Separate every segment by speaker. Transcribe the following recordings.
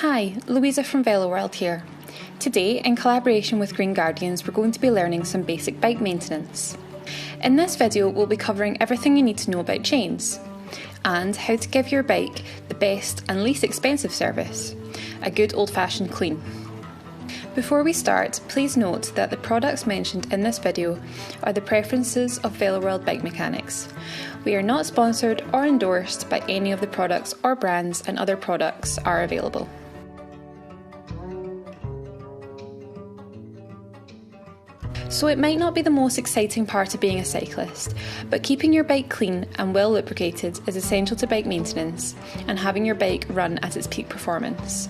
Speaker 1: Hi, Louisa from Veloworld here. Today, in collaboration with Green Guardians, we're going to be learning some basic bike maintenance. In this video, we'll be covering everything you need to know about chains and how to give your bike the best and least expensive service, a good old-fashioned clean. Before we start, please note that the products mentioned in this video are the preferences of Veloworld bike mechanics. We are not sponsored or endorsed by any of the products or brands, and other products are available. So it might not be the most exciting part of being a cyclist, but keeping your bike clean and well lubricated is essential to bike maintenance and having your bike run at its peak performance.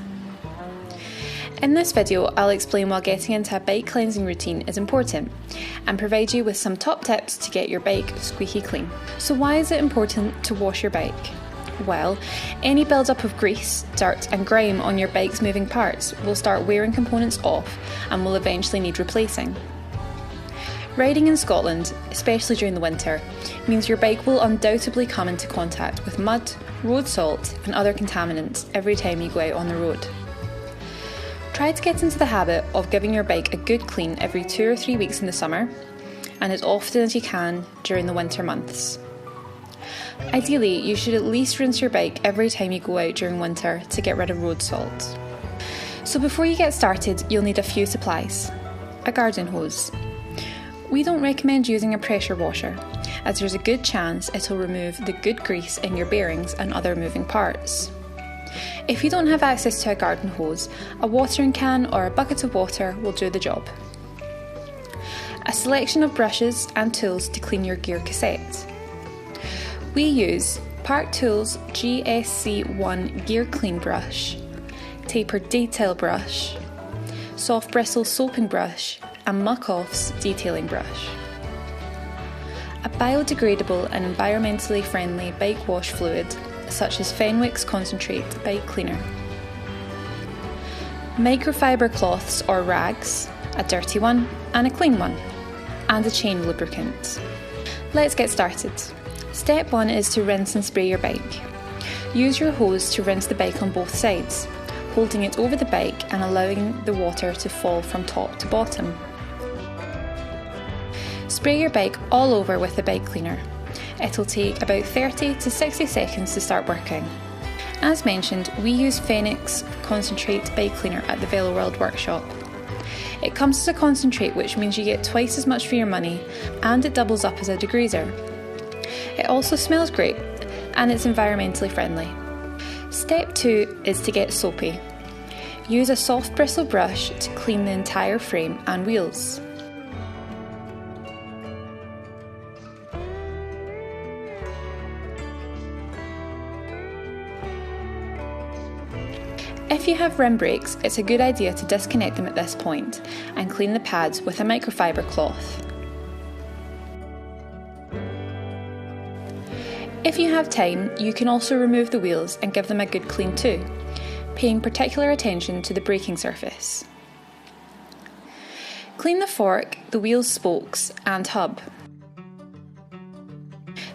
Speaker 1: In this video, I'll explain why getting into a bike cleansing routine is important and provide you with some top tips to get your bike squeaky clean. So why is it important to wash your bike? Well, any build-up of grease, dirt and grime on your bike's moving parts will start wearing components off and will eventually need replacing. Riding in Scotland, especially during the winter, means your bike will undoubtedly come into contact with mud, road salt and other contaminants every time you go out on the road. Try to get into the habit of giving your bike a good clean every 2 or 3 weeks in the summer and as often as you can during the winter months. Ideally, you should at least rinse your bike every time you go out during winter to get rid of road salt. So before you get started, you'll need a few supplies. A garden hose. We don't recommend using a pressure washer, as there's a good chance it'll remove the good grease in your bearings and other moving parts. If you don't have access to a garden hose, a watering can or a bucket of water will do the job. A selection of brushes and tools to clean your gear cassette. We use Park Tools GSC1 Gear Clean Brush, Tapered Detail Brush, Soft Bristle Soaping Brush and Muck Off's Detailing Brush. A biodegradable and environmentally friendly bike wash fluid such as Fenwick's Concentrate Bike Cleaner. Microfiber cloths or rags, a dirty one and a clean one, and a chain lubricant. Let's get started. Step 1 is to rinse and spray your bike. Use your hose to rinse the bike on both sides, holding it over the bike and allowing the water to fall from top to bottom. Spray your bike all over with the bike cleaner. It'll take about 30 to 60 seconds to start working. As mentioned, we use Fenwick's Concentrate Bike Cleaner at the Veloworld workshop. It comes as a concentrate, which means you get twice as much for your money, and it doubles up as a degreaser. It also smells great, and it's environmentally friendly. Step 2 is to get soapy. Use a soft bristle brush to clean the entire frame and wheels. If you have rim brakes, it's a good idea to disconnect them at this point and clean the pads with a microfiber cloth. If you have time, you can also remove the wheels and give them a good clean too, paying particular attention to the braking surface. Clean the fork, the wheel's spokes and hub.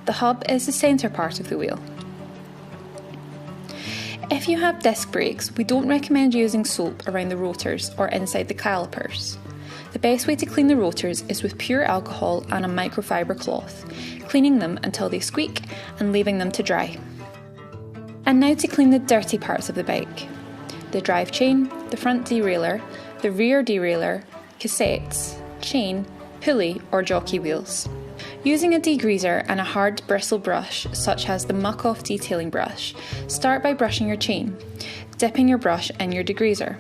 Speaker 1: The hub is the centre part of the wheel. If you have disc brakes, we don't recommend using soap around the rotors or inside the calipers. The best way to clean the rotors is with pure alcohol and a microfiber cloth, cleaning them until they squeak and leaving them to dry. And now to clean the dirty parts of the bike. The drive chain, the front derailleur, the rear derailleur, cassettes, chain, pulley or jockey wheels. Using a degreaser and a hard bristle brush, such as the Muck Off Detailing Brush, start by brushing your chain, dipping your brush in your degreaser.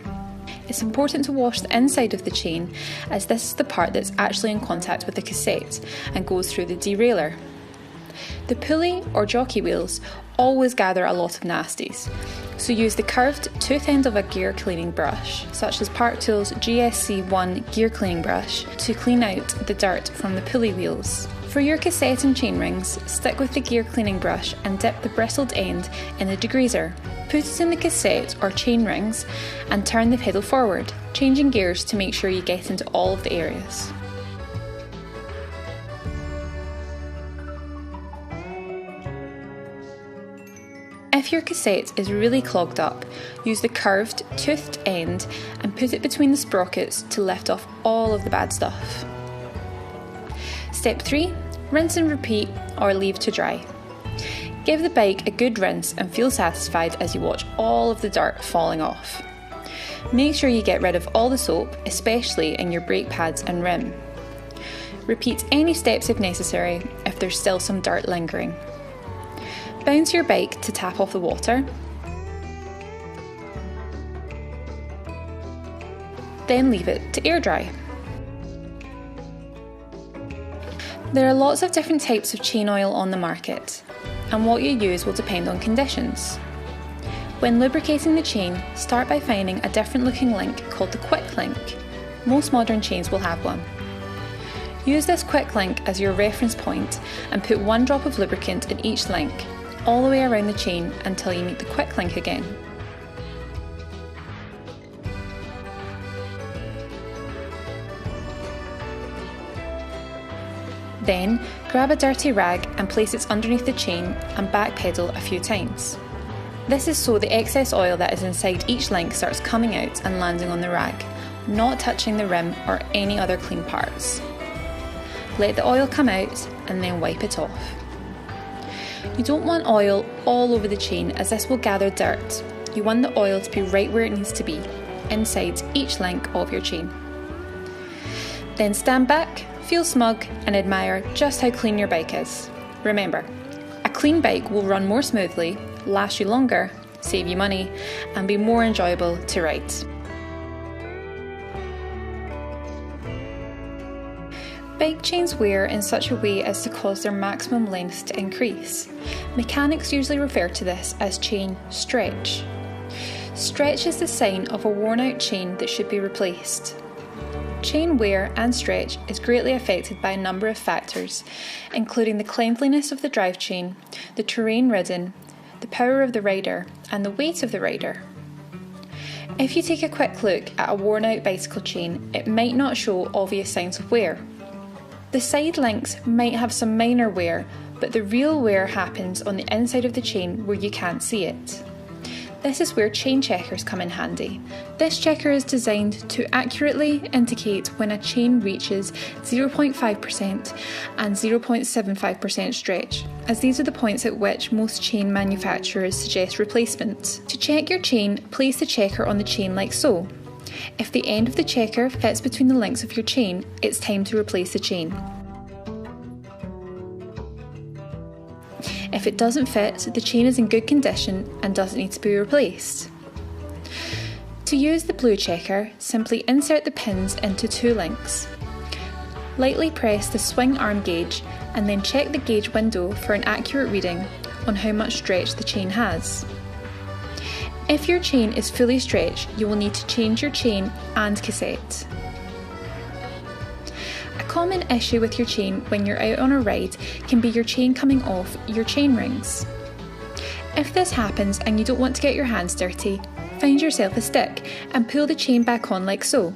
Speaker 1: It's important to wash the inside of the chain, as this is the part that's actually in contact with the cassette and goes through the derailleur. The pulley or jockey wheels always gather a lot of nasties, so use the curved tooth end of a gear cleaning brush, such as Park Tools GSC1 Gear Cleaning Brush, to clean out the dirt from the pulley wheels. For your cassette and chain rings, stick with the gear cleaning brush and dip the bristled end in the degreaser. Put it in the cassette or chain rings and turn the pedal forward, changing gears to make sure you get into all of the areas. If your cassette is really clogged up, use the curved, toothed end and put it between the sprockets to lift off all of the bad stuff. Step 3. Rinse and repeat or leave to dry. Give the bike a good rinse and feel satisfied as you watch all of the dirt falling off. Make sure you get rid of all the soap, especially in your brake pads and rim. Repeat any steps if necessary if there's still some dirt lingering. Bounce your bike to tap off the water. Then leave it to air dry. There are lots of different types of chain oil on the market, and what you use will depend on conditions. When lubricating the chain, start by finding a different looking link called the quick link. Most modern chains will have one. Use this quick link as your reference point and put 1 drop of lubricant in each link, all the way around the chain until you meet the quick link again. Then, grab a dirty rag and place it underneath the chain and back pedal a few times. This is so the excess oil that is inside each link starts coming out and landing on the rag, not touching the rim or any other clean parts. Let the oil come out and then wipe it off. You don't want oil all over the chain as this will gather dirt. You want the oil to be right where it needs to be, inside each link of your chain. Then stand back, feel smug and admire just how clean your bike is. Remember, a clean bike will run more smoothly, last you longer, save you money and be more enjoyable to ride. Bike chains wear in such a way as to cause their maximum length to increase. Mechanics usually refer to this as chain stretch. Stretch is the sign of a worn out chain that should be replaced. Chain wear and stretch is greatly affected by a number of factors, including the cleanliness of the drive chain, the terrain ridden, the power of the rider, and the weight of the rider. If you take a quick look at a worn out bicycle chain, it might not show obvious signs of wear. The side links might have some minor wear, but the real wear happens on the inside of the chain where you can't see it. This is where chain checkers come in handy. This checker is designed to accurately indicate when a chain reaches 0.5% and 0.75% stretch, as these are the points at which most chain manufacturers suggest replacement. To check your chain, place the checker on the chain like so. If the end of the checker fits between the links of your chain, it's time to replace the chain. If it doesn't fit, the chain is in good condition and doesn't need to be replaced. To use the blue checker, simply insert the pins into 2 links. Lightly press the swing arm gauge and then check the gauge window for an accurate reading on how much stretch the chain has. If your chain is fully stretched, you will need to change your chain and cassette. A common issue with your chain when you're out on a ride can be your chain coming off your chain rings. If this happens and you don't want to get your hands dirty, find yourself a stick and pull the chain back on like so.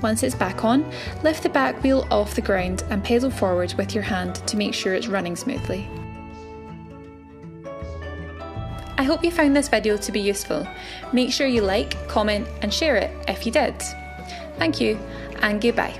Speaker 1: Once it's back on, lift the back wheel off the ground and pedal forward with your hand to make sure it's running smoothly. I hope you found this video to be useful. Make sure you like, comment and share it if you did. Thank you and goodbye.